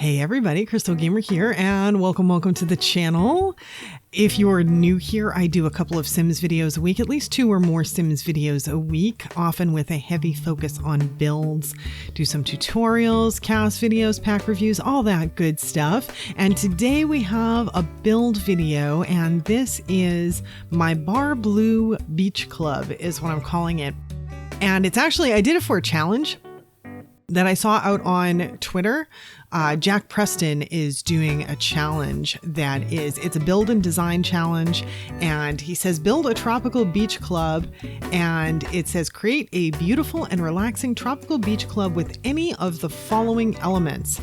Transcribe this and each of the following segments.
Hey everybody, Krystal Gamer here, and welcome to the channel. If you're new here, I do a couple of Sims videos a week, at least 2 or more Sims videos a week, often with a heavy focus on builds. Do some tutorials, cast videos, pack reviews, all that good stuff. And today we have a build video, and this is my Bar Blue Beach Club is what I'm calling it. And it's actually, I did it for a challenge that I saw out on Twitter. Jack Preston is doing a challenge it's a build and design challenge, and he says build a tropical beach club, and it says create a beautiful and relaxing tropical beach club with any of the following elements.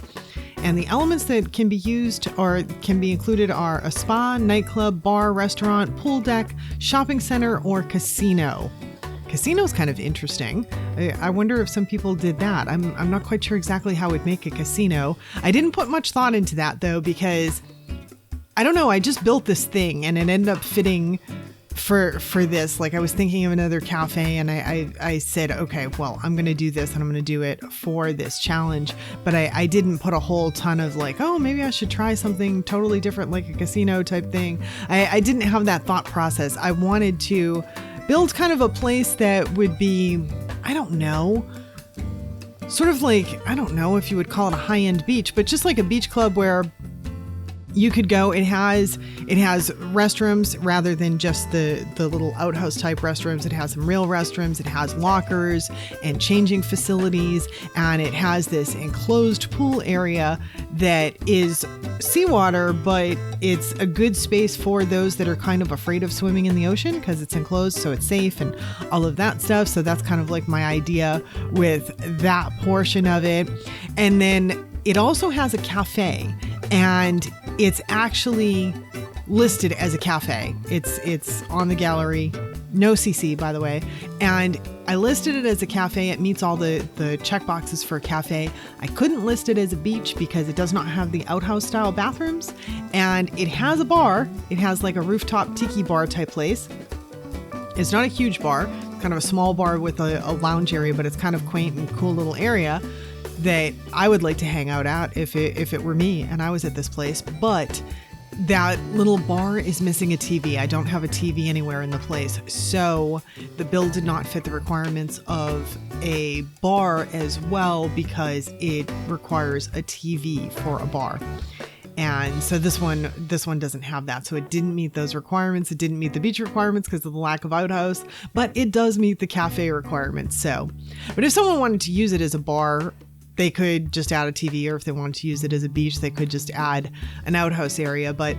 And the elements that can be used or can be included are a spa, nightclub, bar, restaurant, pool deck, shopping center, or casino. Casino's kind of interesting. I wonder if some people did that. I'm not quite sure exactly how we'd make a casino. I didn't put much thought into that though, because I don't know, I just built this thing and it ended up fitting for this. Like, I was thinking of another cafe, and I said, okay, well, I'm going to do this and I'm going to do it for this challenge. But I didn't put a whole ton of like, oh, maybe I should try something totally different, like a casino type thing. I didn't have that thought process. I wanted to build kind of a place that would be, I don't know, sort of like, I don't know if you would call it a high-end beach, but just like a beach club where you could go. It has restrooms rather than just the little outhouse type restrooms. It has some real restrooms. It has lockers and changing facilities, and it has this enclosed pool area that is seawater, but it's a good space for those that are kind of afraid of swimming in the ocean because it's enclosed, so it's safe and all of that stuff. So that's kind of like my idea with that portion of it. And then it also has a cafe, and it's actually listed as a cafe. It's on the gallery, no CC, by the way. And I listed it as a cafe. It meets all the check boxes for a cafe. I couldn't list it as a beach because it does not have the outhouse style bathrooms, and it has a bar. It has like a rooftop tiki bar type place. It's not a huge bar, it's kind of a small bar with a lounge area, but it's kind of quaint and cool little area that I would like to hang out at if it were me and I was at this place. But that little bar is missing a TV. I don't have a TV anywhere in the place. So the build did not fit the requirements of a bar as well, because it requires a TV for a bar. And so this one doesn't have that. So it didn't meet those requirements. It didn't meet the beach requirements because of the lack of outhouse, but it does meet the cafe requirements. So, but if someone wanted to use it as a bar, they could just add a TV, or if they wanted to use it as a beach, they could just add an outhouse area. But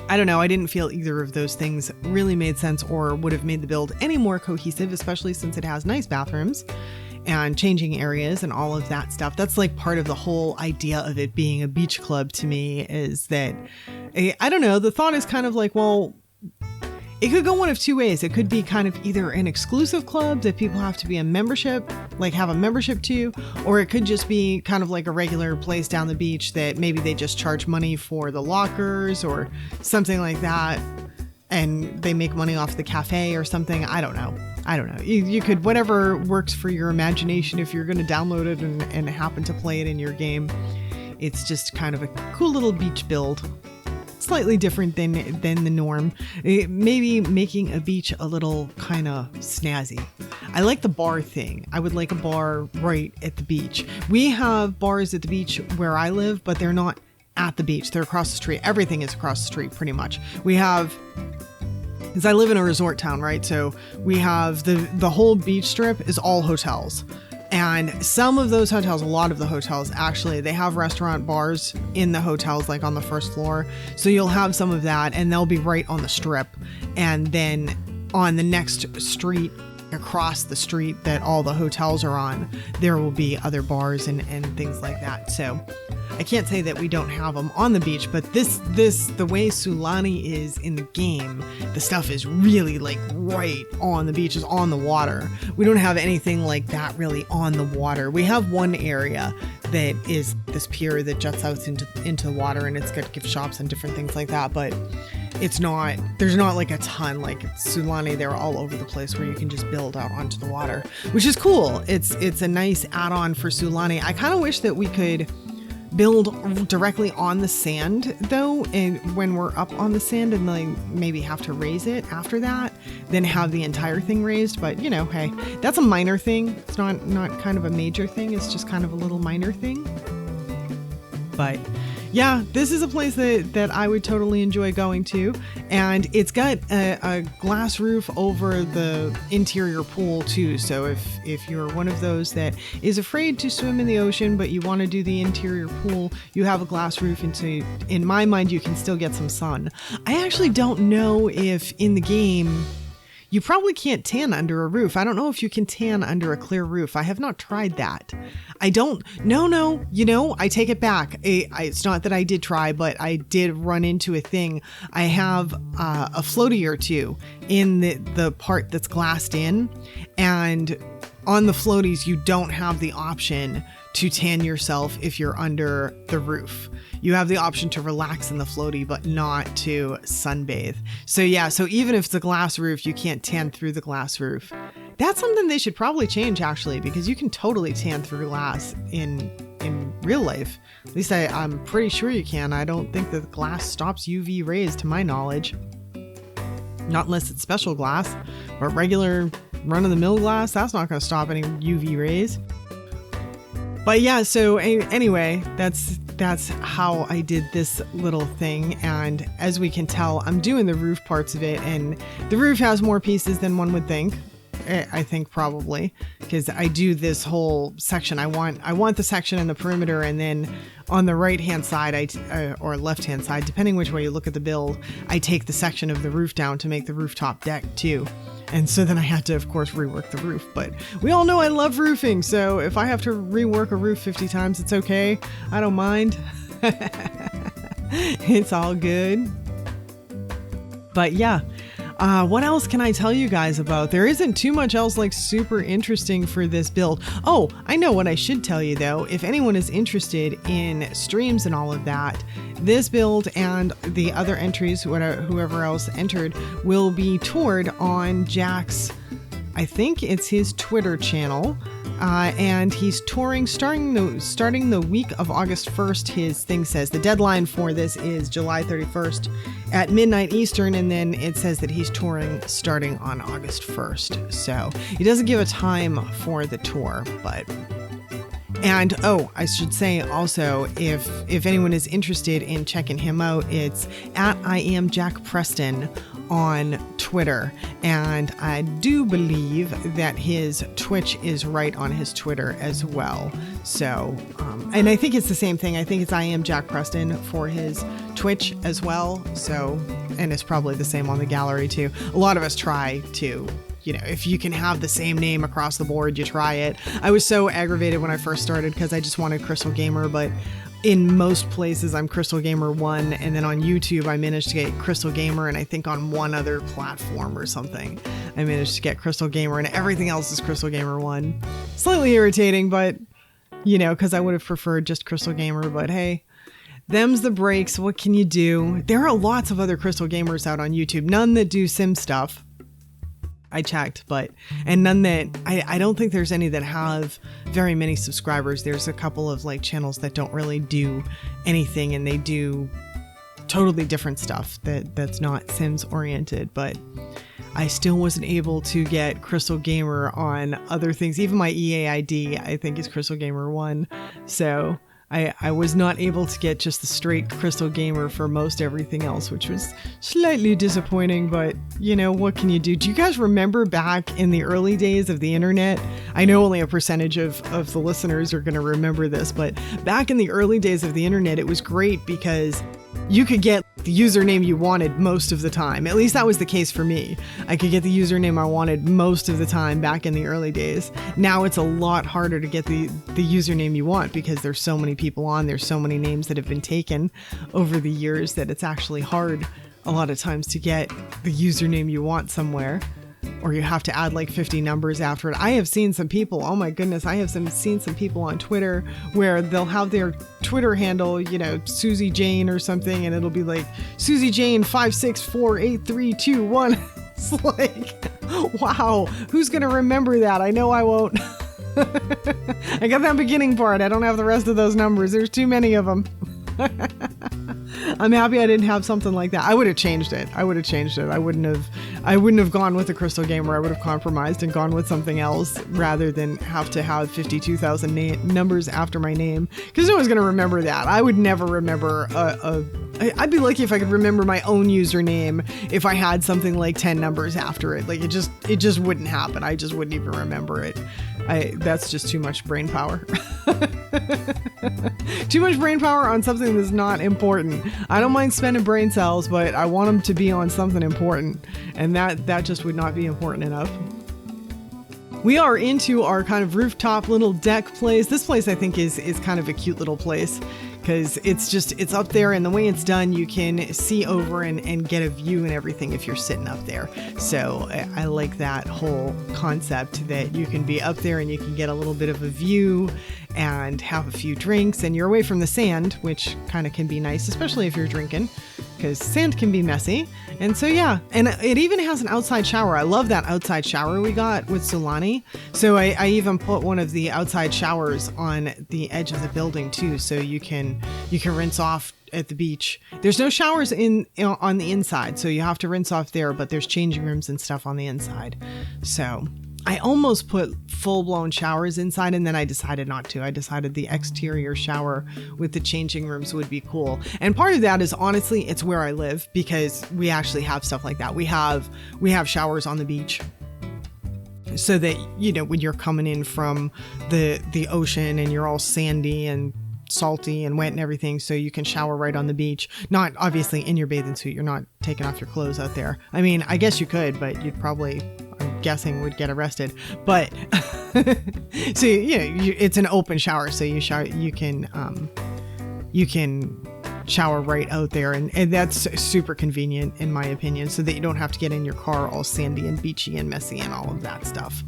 I don't know, I didn't feel either of those things really made sense or would have made the build any more cohesive, especially since it has nice bathrooms and changing areas and all of that stuff. That's like part of the whole idea of it being a beach club to me, is that, I don't know, the thought is kind of like, well, it could go one of two ways. It could be kind of either an exclusive club that people have to be a membership, like have a membership to, or it could just be kind of like a regular place down the beach that maybe they just charge money for the lockers or something like that, and they make money off the cafe or something. I don't know. You could, whatever works for your imagination. If you're going to download it and happen to play it in your game, it's just kind of a cool little beach build. Slightly different than the norm. Maybe making a beach a little kind of snazzy. I like the bar thing. I would like a bar right at the beach. We have bars at the beach where I live, but they're not at the beach. They're across the street. Everything is across the street pretty much. We have, because I live in a resort town, right? So we have the whole beach strip is all hotels. And some of those hotels, a lot of the hotels actually, they have restaurant bars in the hotels, like on the first floor. So you'll have some of that, and they'll be right on the strip. And then on the next street, across the street that all the hotels are on, there will be other bars and things like that. So I can't say that we don't have them on the beach, but the way Sulani is in the game, the stuff is really like right on the beach, is on the water. We don't have anything like that really on the water. We have one area that is this pier that juts out into the water, and it's got gift shops and different things like that, but there's not like a ton like Sulani. They're all over the place where you can just build out onto the water, which is cool. It's a nice add-on for Sulani. I kind of wish that we could build directly on the sand though, and when we're up on the sand, and like maybe have to raise it after that, then have the entire thing raised. But you know, hey, that's a minor thing. It's not kind of a major thing. It's just kind of a little minor thing. But yeah, this is a place that I would totally enjoy going to. And it's got a glass roof over the interior pool too. So if you're one of those that is afraid to swim in the ocean, but you want to do the interior pool, you have a glass roof. And so in my mind, you can still get some sun. I actually don't know if in the game, you probably can't tan under a roof. I don't know if you can tan under a clear roof. I have not tried that. No, you know, I take it back. It's not that I did try, but I did run into a thing. I have a floaty or two in the part that's glassed in, and on the floaties, you don't have the option to tan yourself if you're under the roof. You have the option to relax in the floaty, but not to sunbathe. So yeah, so even if it's a glass roof, you can't tan through the glass roof. That's something they should probably change actually, because you can totally tan through glass in real life. At least I'm pretty sure you can. I don't think that glass stops UV rays to my knowledge. Not unless it's special glass, but regular run-of-the-mill glass, that's not going to stop any UV rays. But yeah, so anyway, that's how I did this little thing. And as we can tell, I'm doing the roof parts of it, and the roof has more pieces than one would think. I think probably because I do this whole section. I want the section in the perimeter, and then on the right hand side, or left hand side, depending which way you look at the build, I take the section of the roof down to make the rooftop deck too. And so then I had to, of course, rework the roof. But we all know I love roofing, so if I have to rework a roof 50 times, it's okay. I don't mind. It's all good. But yeah. What else can I tell you guys about? There isn't too much else like super interesting for this build. Oh, I know what I should tell you though. If anyone is interested in streams and all of that, this build and the other entries, whoever else entered, will be toured on Jack's, I think it's his Twitter channel. And he's touring starting the week of August 1st. His thing says the deadline for this is July 31st at midnight Eastern, and then it says that he's touring starting on August 1st. So he doesn't give a time for the tour, but... And oh, I should say also, if anyone is interested in checking him out, it's at I am Jack Preston on Twitter, and I do believe that his Twitch is right on his Twitter as well. So, and I think it's the same thing. I think it's I am Jack Preston for his Twitch as well. So, and it's probably the same on the gallery too. A lot of us try to, you know, if you can have the same name across the board, you try it. I was so aggravated when I first started because I just wanted Krystal Gamer, but in most places I'm Krystal Gamer 1, and then on YouTube I managed to get Krystal Gamer, and I think on one other platform or something I managed to get Krystal Gamer, and everything else is Krystal Gamer 1. Slightly irritating, but you know, because I would have preferred just Krystal Gamer, but hey, them's the breaks. What can you do? There are lots of other Krystal Gamers out on YouTube, none that do sim stuff. I checked, and none that, I don't think there's any that have very many subscribers. There's a couple of like channels that don't really do anything, and they do totally different stuff that's not Sims oriented, but I still wasn't able to get Krystal Gamer on other things. Even my EA ID, I think, is Krystal Gamer 1. So I was not able to get just the straight Krystal Gamer for most everything else, which was slightly disappointing, but you know, what can you do? Do you guys remember back in the early days of the internet? I know only a percentage of the listeners are going to remember this, but back in the early days of the internet, it was great because you could get the username you wanted most of the time. At least that was the case for me. I could get the username I wanted most of the time back in the early days. Now it's a lot harder to get the username you want because there's so many people on, there's so many names that have been taken over the years that it's actually hard a lot of times to get the username you want somewhere. Or you have to add like 50 numbers after it. I have seen some people, oh my goodness, I have seen some people on Twitter where they'll have their Twitter handle, you know, Susie Jane or something, and it'll be like Susie Jane 5648321. It's like, wow, who's gonna remember that? I know I won't. I got that beginning part. I don't have the rest of those numbers. There's too many of them. I'm happy I didn't have something like that. I would have changed it. I wouldn't have gone with the Krystal Gamer. I would have compromised and gone with something else rather than have to have 52,000 numbers after my name, because no one's going to remember that. I would never remember I'd be lucky if I could remember my own username if I had something like 10 numbers after it. Like it just wouldn't happen. I just wouldn't even remember it. That's just too much brain power. Too much brain power on something that's not important. I don't mind spending brain cells, but I want them to be on something important, and that just would not be important enough. We are into our kind of rooftop little deck place. This place I think is kind of a cute little place, because it's up there, and the way it's done, you can see over and get a view and everything if you're sitting up there. So I like that whole concept that you can be up there and you can get a little bit of a view and have a few drinks, and you're away from the sand, which kind of can be nice, especially if you're drinking, because sand can be messy. And so, yeah, and it even has an outside shower. I love that outside shower we got with Solani. So I even put one of the outside showers on the edge of the building too, so you can rinse off at the beach. There's no showers on the inside, so you have to rinse off there, but there's changing rooms and stuff on the inside. So I almost put full-blown showers inside, and then I decided not to. I decided the exterior shower with the changing rooms would be cool. And part of that is, honestly, it's where I live, because we actually have stuff like that. We have showers on the beach, so that, you know, when you're coming in from the ocean and you're all sandy and salty and wet and everything, so you can shower right on the beach. Not obviously in your bathing suit. You're not taking off your clothes out there. I mean, I guess you could, but you'd probably, I'm guessing, would get arrested. But so, you know, it's an open shower, so you can shower right out there, and that's super convenient in my opinion, so that you don't have to get in your car all sandy and beachy and messy and all of that stuff.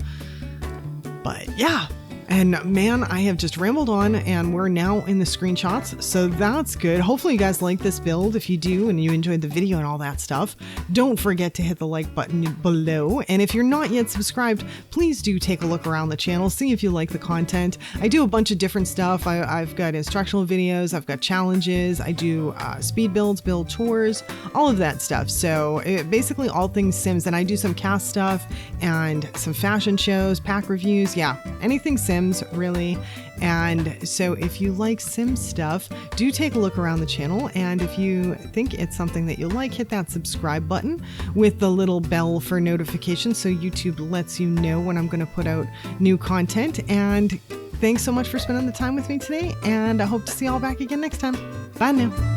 But yeah. And man, I have just rambled on, and we're now in the screenshots, so that's good. Hopefully you guys like this build. If you do and you enjoyed the video and all that stuff, don't forget to hit the like button below. And if you're not yet subscribed, please do take a look around the channel, see if you like the content. I do a bunch of different stuff. I've got instructional videos, I've got challenges, I do speed builds, build tours, all of that stuff. So basically all things Sims, and I do some cast stuff and some fashion shows, pack reviews, yeah, anything Sims really. And so if you like Sims stuff, do take a look around the channel, and if you think it's something that you like, hit that subscribe button with the little bell for notifications, so YouTube lets you know when I'm going to put out new content. And thanks so much for spending the time with me today, and I hope to see you all back again next time. Bye now.